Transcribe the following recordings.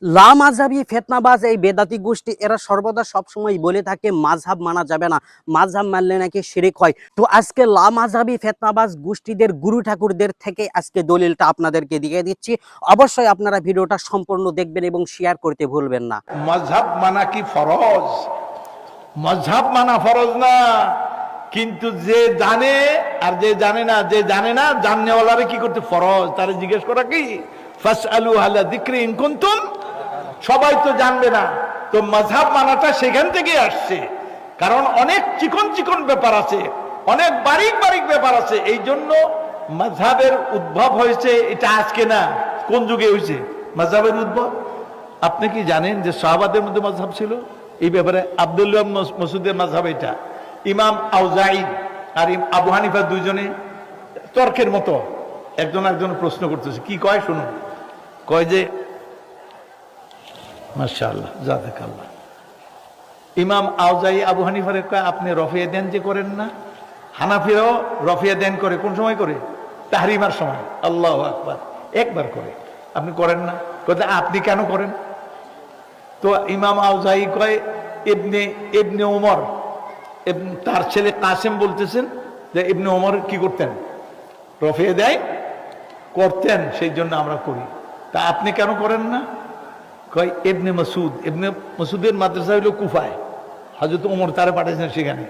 লা মাযহাবী ফিতনাবাজ এই বেদাতি গোষ্ঠী এরা সর্বদা সবসময় বলে থাকে মাযহাব মানা যাবে না, মাযহাব মানলে নাকি শিরক হয়। তো আজকে লা মাযহাবী ফিতনাবাজ গোষ্ঠীদের গুরু ঠাকুরদের থেকে আজকে দলিলটা আপনাদেরকে দিয়ে দিচ্ছি। অবশ্যই আপনারা ভিডিওটা সম্পূর্ণ দেখবেন এবং শেয়ার করতে ভুলবেন না। মাযহাব মানা কি ফরজ? মাযহাব মানা ফরজ না, কিন্তু যে জানে আর যে জানে না, যে জানে না জাননেওয়ালারে কি করতে ফরজ, তারে জিজ্ঞেস করা কি? ফাসআলু আহলা যিকরি ইন কুনতুম। সবাই তো জানবে না, তো মাযহাব মানাটা সেখান থেকে আসছে। কারণ অনেক চিকন চিকন ব্যাপার আছে, অনেক বারিক বারিক ব্যাপার আছে। এই জন্য মাযহাবের উদ্ভব হয়েছে, এটা আজকে না, কোন যুগে হয়েছে মাযহাবের উদ্ভব? আপনি কি জানেন যে সাহাবাদের মধ্যে মাযহাব ছিল? এই ব্যাপারে আব্দুল্লাহ মাসউদের মাযহাব এটা। ইমাম আউজাঈ আর আবু হানিফা দুইজনে তর্কের মতো একজন একজন প্রশ্ন করতেছে। কি কয় শুনুন। কয় যে মাশাআল্লাহ জাযাকাল্লাহ, ইমাম আউজাঈ আবু হানিফারে কয় আপনি রফিয়া দেন যে করেন না, হানাফিরাও রফিয়া দেন করে। কোন সময় করে? তাহরিমার সময়। আল্লাহু আকবার, একবার করে, আপনি করেন না। কয় আপনি কেন করেন? তো ইমাম আউজাঈ কয় ইবনে ওমর, তার ছেলে কাসেম বলতেছেন যে ইবনে ওমর কি করতেন? রফিয়া দেয় করতেন, সেই জন্য আমরা করি। তা আপনি কেন করেন না? কয় ইবনে মাসউদের মাদ্রাসা হইল কুফায়, হযরত ওমর তারে পাঠিয়েছেন সেখানে।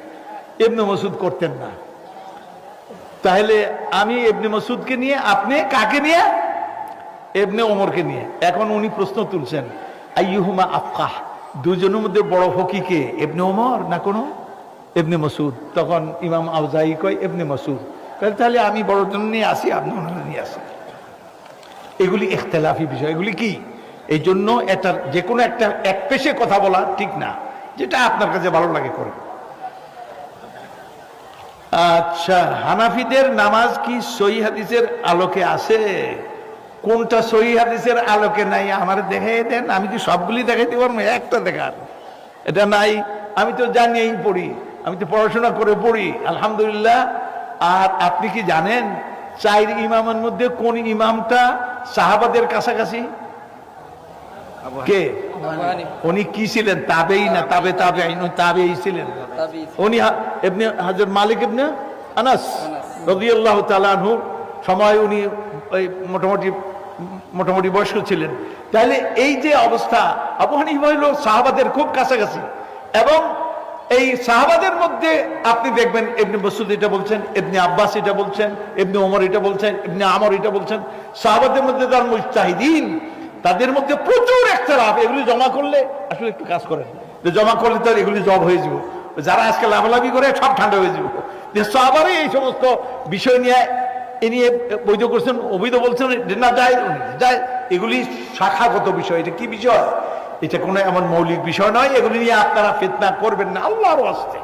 ইবনে মাসউদ করতেন না। তাহলে আমি ইবনে মাসউদকে নিয়ে, আপনি কাকে নিয়ে? ইবনে ওমরকে নিয়ে। এখন উনি প্রশ্ন তুলছেন আইয়ুহুমা আফকাহ, দুজনের মধ্যে বড় ফকিহ কে, ইবনে ওমর না কোনো ইবনে মাসউদ? তখন ইমাম আউজাঈ কয় ইবনে মাসউদ। তাহলে আমি বড়জন নিয়ে আসি, আপনি ওনারা নিয়ে আসেন। এগুলি ইখতিলাফি বিষয়, এগুলি কি? এই জন্য এটার যে কোনো একটা এক পেশে কথা বলা ঠিক না, যেটা আপনার কাছে ভালো লাগে করেন। আচ্ছা, হানাফিদের নামাজ কি সহিহ হাদিসের আলোকে আছে? কোনটা সহিহ হাদিসের আলোকে নাই আমার দেখাই দেন। আমি কি সবগুলি দেখাইতে পারবো? একটা দেখার এটা নাই। আমি তো জানিয়েই পড়ি, আমি তো পড়াশোনা করে পড়ি আলহামদুলিল্লাহ। আর আপনি কি জানেন চার ইমামের মধ্যে কোন ইমামটা সাহাবাদের কাছাকাছি? কে? উনি কি ছিলেন? তাবেঈ না তাবেঈ ছিলেন। উনি ইবনে হযরত মালিক ইবনে আনাস রাদিয়াল্লাহু তাআলা আনহু সময় উনি ওই মোটামুটি বয়স্ক ছিলেন। তাহলে এই যে অবস্থা, আবু হানিফা হইল সাহাবাদের খুব কাছাকাছি। এবং এই সাহাবাদের মধ্যে আপনি দেখবেন ইবনে মাসউদ এটা বলছেন, ইবনে আব্বাস এটা বলছেন, ইবনে ওমর এটা বলছেন, ইবনে আমর এটা বলছেন। সাহাবাদের মধ্যে যারা মুজতাহিদিন, তাদের মধ্যে প্রচুর ইখতিলাফ। এগুলি জমা করলে আসলে একটু কাজ করেন, যে জমা করলে তো এগুলি জব হয়ে যাব। যারা আজকে লাভালাভি করে সব ঠান্ডা হয়ে যাব। যে সাহাবারই এই সমস্ত বিষয় নিয়ে বৈধ করছেন, অবৈধ বলছেন না যায় যায়। এগুলি শাখাগত বিষয়। এটা কি বিষয়? এটা কোনো এমন মৌলিক বিষয় নয়। এগুলি নিয়ে আপনারা ফিতনা করবেন না, আল্লাহর ওয়াস্তে।